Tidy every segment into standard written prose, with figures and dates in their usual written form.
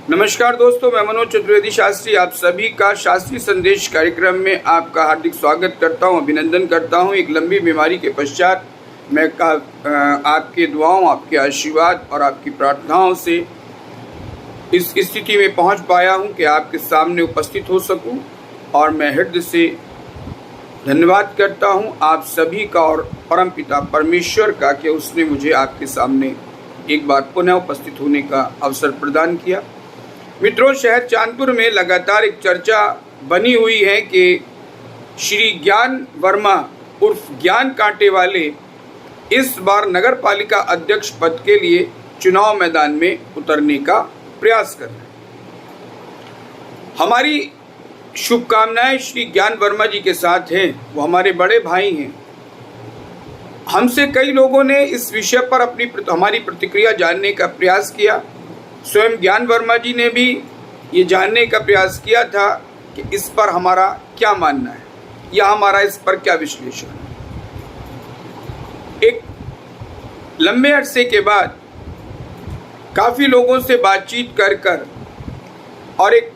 नमस्कार दोस्तों, मैं मनोज चतुर्वेदी शास्त्री आप सभी का शास्त्री संदेश कार्यक्रम में आपका हार्दिक स्वागत करता हूं, अभिनंदन करता हूं। एक लंबी बीमारी के पश्चात मैं आपके दुआओं, आपके आशीर्वाद और आपकी प्रार्थनाओं से इस स्थिति में पहुंच पाया हूं कि आपके सामने उपस्थित हो सकूं। और मैं हृदय से धन्यवाद करता हूं आप सभी का और परमपिता परमेश्वर का कि उसने मुझे आपके सामने एक बार पुनः उपस्थित होने का अवसर प्रदान किया। मित्रों, शहर चांदपुर में लगातार एक चर्चा बनी हुई है कि श्री ज्ञान वर्मा उर्फ ज्ञान कांटे वाले इस बार नगर पालिका अध्यक्ष पद के लिए चुनाव मैदान में उतरने का प्रयास कर रहे हैं। हमारी शुभकामनाएं श्री ज्ञान वर्मा जी के साथ हैं। वो हमारे बड़े भाई हैं। हमसे कई लोगों ने इस विषय पर हमारी प्रतिक्रिया जानने का प्रयास किया। स्वयं ज्ञान वर्मा जी ने भी ये जानने का प्रयास किया था कि इस पर हमारा क्या मानना है या हमारा इस पर क्या विश्लेषण है। एक लंबे अरसे के बाद काफ़ी लोगों से बातचीत कर और एक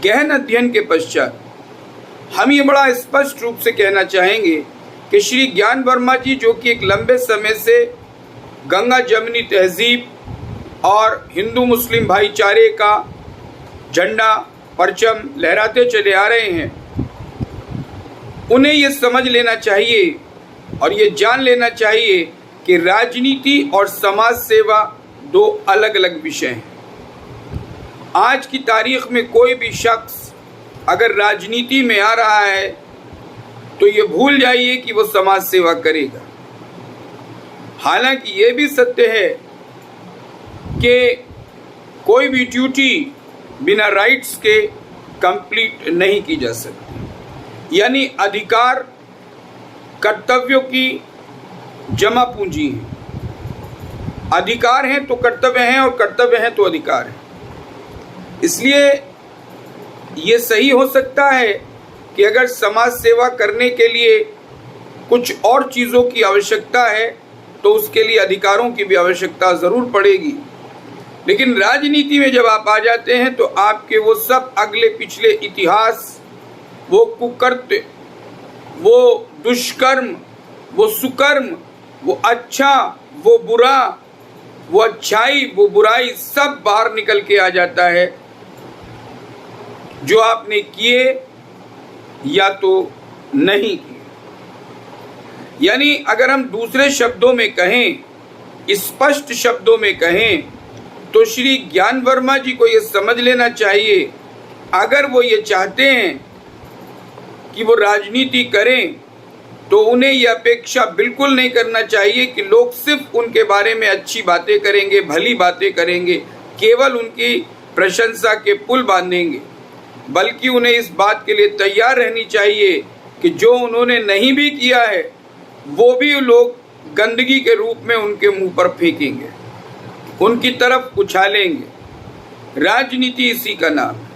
गहन अध्ययन के पश्चात हम ये बड़ा स्पष्ट रूप से कहना चाहेंगे कि श्री ज्ञान वर्मा जी, जो कि एक लंबे समय से गंगा जमनी तहजीब और हिंदू मुस्लिम भाईचारे का झंडा परचम लहराते चले आ रहे हैं, उन्हें ये समझ लेना चाहिए और ये जान लेना चाहिए कि राजनीति और समाज सेवा दो अलग अलग विषय हैं। आज की तारीख में कोई भी शख्स अगर राजनीति में आ रहा है तो ये भूल जाइए कि वो समाज सेवा करेगा। हालांकि ये भी सत्य है कि कोई भी ड्यूटी बिना राइट्स के कंप्लीट नहीं की जा सकती। यानी अधिकार कर्तव्यों की जमा पूंजी है। अधिकार हैं तो कर्तव्य हैं और कर्तव्य हैं तो अधिकार हैं। इसलिए ये सही हो सकता है कि अगर समाज सेवा करने के लिए कुछ और चीज़ों की आवश्यकता है तो उसके लिए अधिकारों की भी आवश्यकता ज़रूर पड़ेगी। लेकिन राजनीति में जब आप आ जाते हैं तो आपके वो सब अगले पिछले इतिहास, वो कुकृत्य, वो दुष्कर्म, वो सुकर्म, वो अच्छा, वो बुरा, वो अच्छाई, वो बुराई, सब बाहर निकल के आ जाता है जो आपने किए या तो नहीं किए। यानी अगर हम दूसरे शब्दों में कहें, स्पष्ट शब्दों में कहें, तो श्री ज्ञान वर्मा जी को ये समझ लेना चाहिए, अगर वो ये चाहते हैं कि वो राजनीति करें तो उन्हें ये अपेक्षा बिल्कुल नहीं करना चाहिए कि लोग सिर्फ उनके बारे में अच्छी बातें करेंगे, भली बातें करेंगे, केवल उनकी प्रशंसा के पुल बांधेंगे। बल्कि उन्हें इस बात के लिए तैयार रहनी चाहिए कि जो उन्होंने नहीं भी किया है वो भी लोग गंदगी के रूप में उनके मुंह पर फेंकेंगे, उनकी तरफ उछालेंगे। राजनीति इसी का नाम है।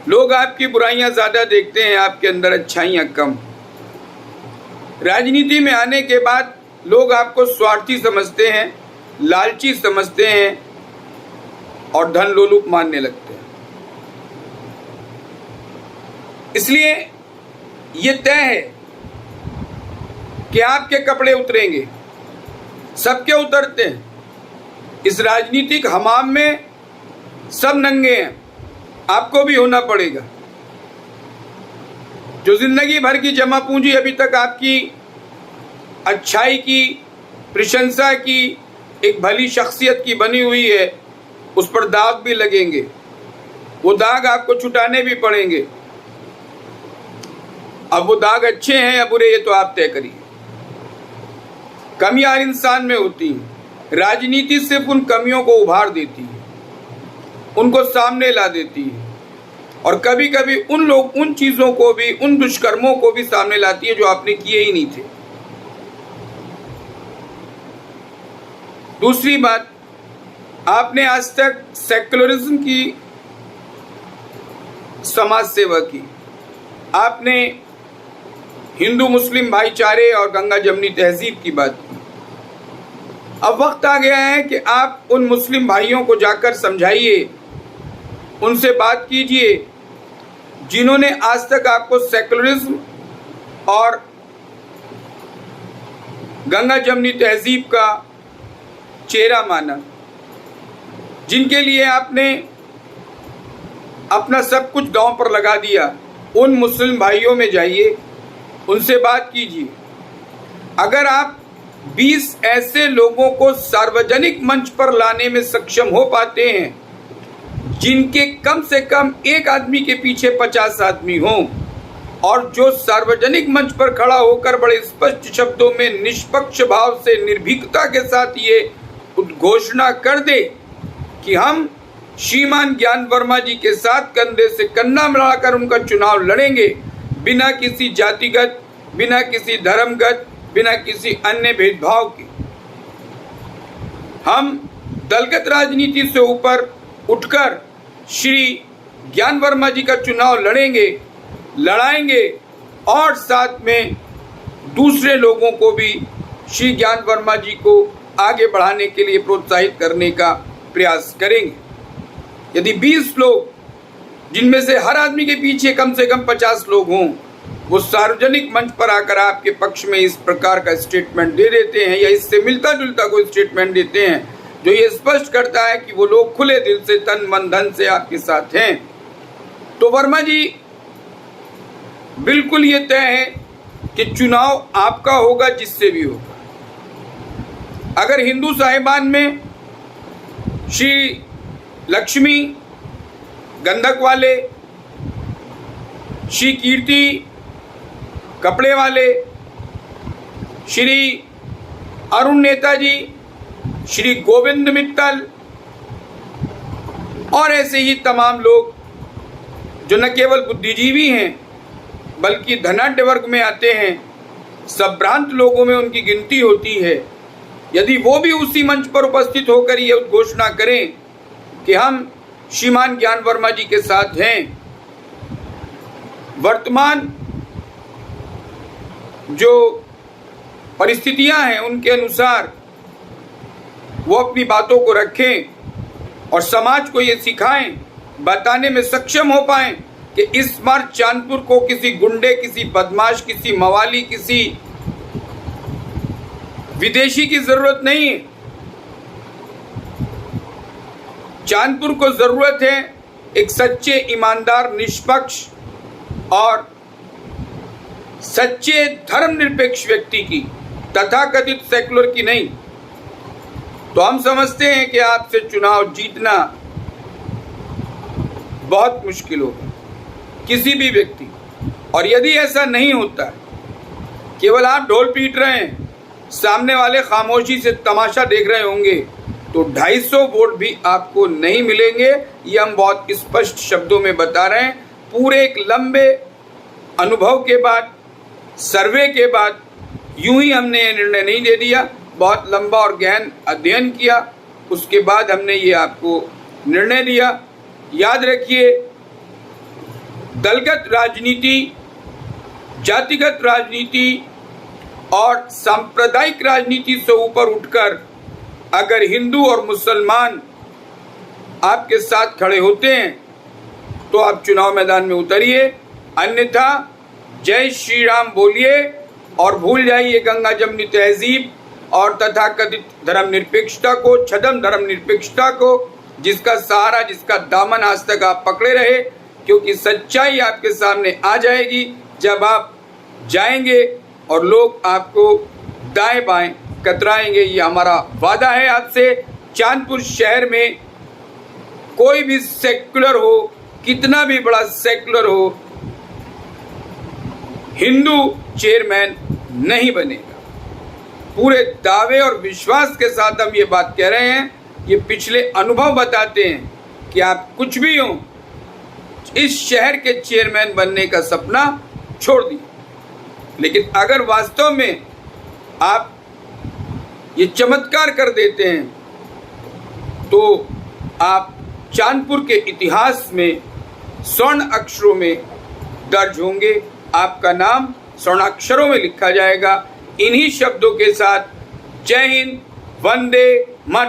लोग आपकी बुराइयां ज़्यादा देखते हैं, आपके अंदर अच्छाइयां कम। राजनीति में आने के बाद लोग आपको स्वार्थी समझते हैं, लालची समझते हैं और धन लोलुप मानने लगते हैं। इसलिए ये तय है कि आपके कपड़े उतरेंगे, सबके उतरते हैं। इस राजनीतिक हमाम में सब नंगे हैं, आपको भी होना पड़ेगा। जो जिंदगी भर की जमा पूंजी अभी तक आपकी अच्छाई की, प्रशंसा की, एक भली शख्सियत की बनी हुई है, उस पर दाग भी लगेंगे। वो दाग आपको छुटाने भी पड़ेंगे। अब वो दाग अच्छे हैं या बुरे, ये तो आप तय करिए। कमियां हर इंसान में होती हैं। राजनीति सिर्फ उन कमियों को उभार देती है, उनको सामने ला देती है और कभी कभी उन चीज़ों को भी, उन दुष्कर्मों को भी सामने लाती है जो आपने किए ही नहीं थे। दूसरी बात, आपने आज तक सेक्युलरिज्म की समाज सेवा की, आपने हिंदू मुस्लिम भाईचारे और गंगा जमनी तहजीब की बात की। अब वक्त आ गया है कि आप उन मुस्लिम भाइयों को जाकर समझाइए, उनसे बात कीजिए जिन्होंने आज तक आपको सेकुलरिज्म और गंगा जमनी तहजीब का चेहरा माना, जिनके लिए आपने अपना सब कुछ दांव पर लगा दिया। उन मुस्लिम भाइयों में जाइए, उनसे बात कीजिए। अगर आप 20 ऐसे लोगों को सार्वजनिक मंच पर लाने में सक्षम हो पाते हैं जिनके कम से कम एक आदमी के पीछे 50 आदमी हों, और जो सार्वजनिक मंच पर खड़ा होकर बड़े स्पष्ट शब्दों में निष्पक्ष भाव से निर्भीकता के साथ ये उद्घोषणा कर दे कि हम श्रीमान ज्ञान वर्मा जी के साथ कंधे से कंधा मिलाकर उनका चुनाव लड़ेंगे, बिना किसी जातिगत, बिना किसी धर्मगत, बिना किसी अन्य भेदभाव के। हम दलगत राजनीति से ऊपर उठकर श्री ज्ञान वर्मा जी का चुनाव लड़ेंगे, लड़ाएंगे, और साथ में दूसरे लोगों को भी श्री ज्ञान वर्मा जी को आगे बढ़ाने के लिए प्रोत्साहित करने का प्रयास करेंगे। यदि 20 लोग, जिनमें से हर आदमी के पीछे कम से कम 50 लोग हों, वो सार्वजनिक मंच पर आकर आपके पक्ष में इस प्रकार का स्टेटमेंट दे देते हैं या इससे मिलता जुलता कोई स्टेटमेंट देते हैं जो ये स्पष्ट करता है कि वो लोग खुले दिल से, तन मन धन से आपके साथ हैं, तो वर्मा जी बिल्कुल ये तय है कि चुनाव आपका होगा, जिससे भी होगा। अगर हिंदू साहिबान में श्री लक्ष्मी गंधक वाले, श्री कीर्ति कपड़े वाले, श्री अरुण नेताजी, श्री गोविंद मित्तल और ऐसे ही तमाम लोग जो न केवल बुद्धिजीवी हैं बल्कि धनाढ्य वर्ग में आते हैं, संभ्रांत लोगों में उनकी गिनती होती है, यदि वो भी उसी मंच पर उपस्थित होकर ये घोषणा करें कि हम श्रीमान ज्ञान वर्मा जी के साथ हैं, वर्तमान जो परिस्थितियां हैं उनके अनुसार वो अपनी बातों को रखें और समाज को ये सिखाएं, बताने में सक्षम हो पाएं कि इस बार चांदपुर को किसी गुंडे, किसी बदमाश, किसी मवाली, किसी विदेशी की जरूरत नहीं है। चांदपुर को जरूरत है एक सच्चे, ईमानदार, निष्पक्ष और सच्चे धर्मनिरपेक्ष व्यक्ति की, तथाकथित सेकुलर की नहीं। तो हम समझते हैं कि आपसे चुनाव जीतना बहुत मुश्किल होगा किसी भी व्यक्ति। और यदि ऐसा नहीं होता, केवल आप ढोल पीट रहे हैं, सामने वाले खामोशी से तमाशा देख रहे होंगे, तो 250 वोट भी आपको नहीं मिलेंगे। ये हम बहुत स्पष्ट शब्दों में बता रहे हैं। पूरे एक लंबे अनुभव के बाद, सर्वे के बाद यूं ही हमने ये निर्णय नहीं दे दिया, बहुत लंबा और गहन अध्ययन किया, उसके बाद हमने ये आपको निर्णय दिया। याद रखिए, दलगत राजनीति, जातिगत राजनीति और सांप्रदायिक राजनीति से ऊपर उठकर अगर हिंदू और मुसलमान आपके साथ खड़े होते हैं तो आप चुनाव मैदान में उतरिए, अन्यथा जय श्री राम बोलिए और भूल जाइए गंगा जमनी तहजीब और तथाकथित धर्मनिरपेक्षता को, छद्म धर्मनिरपेक्षता को, जिसका सहारा, जिसका दामन आज तक आप पकड़े रहे। क्योंकि सच्चाई आपके सामने आ जाएगी जब आप जाएंगे और लोग आपको दाएं बाएं कतराएंगे। ये हमारा वादा है आपसे। चांदपुर शहर में कोई भी सेक्युलर हो, कितना भी बड़ा सेक्युलर हो, हिंदू चेयरमैन नहीं बनेगा। पूरे दावे और विश्वास के साथ हम ये बात कह रहे हैं। ये पिछले अनुभव बताते हैं कि आप कुछ भी हो, इस शहर के चेयरमैन बनने का सपना छोड़ दिए, लेकिन अगर वास्तव में आप ये चमत्कार कर देते हैं तो आप चांदपुर के इतिहास में स्वर्ण अक्षरों में दर्ज होंगे। आपका नाम स्वर्णाक्षरों में लिखा जाएगा। इन्हीं शब्दों के साथ जय हिंद, वंदे मातरम।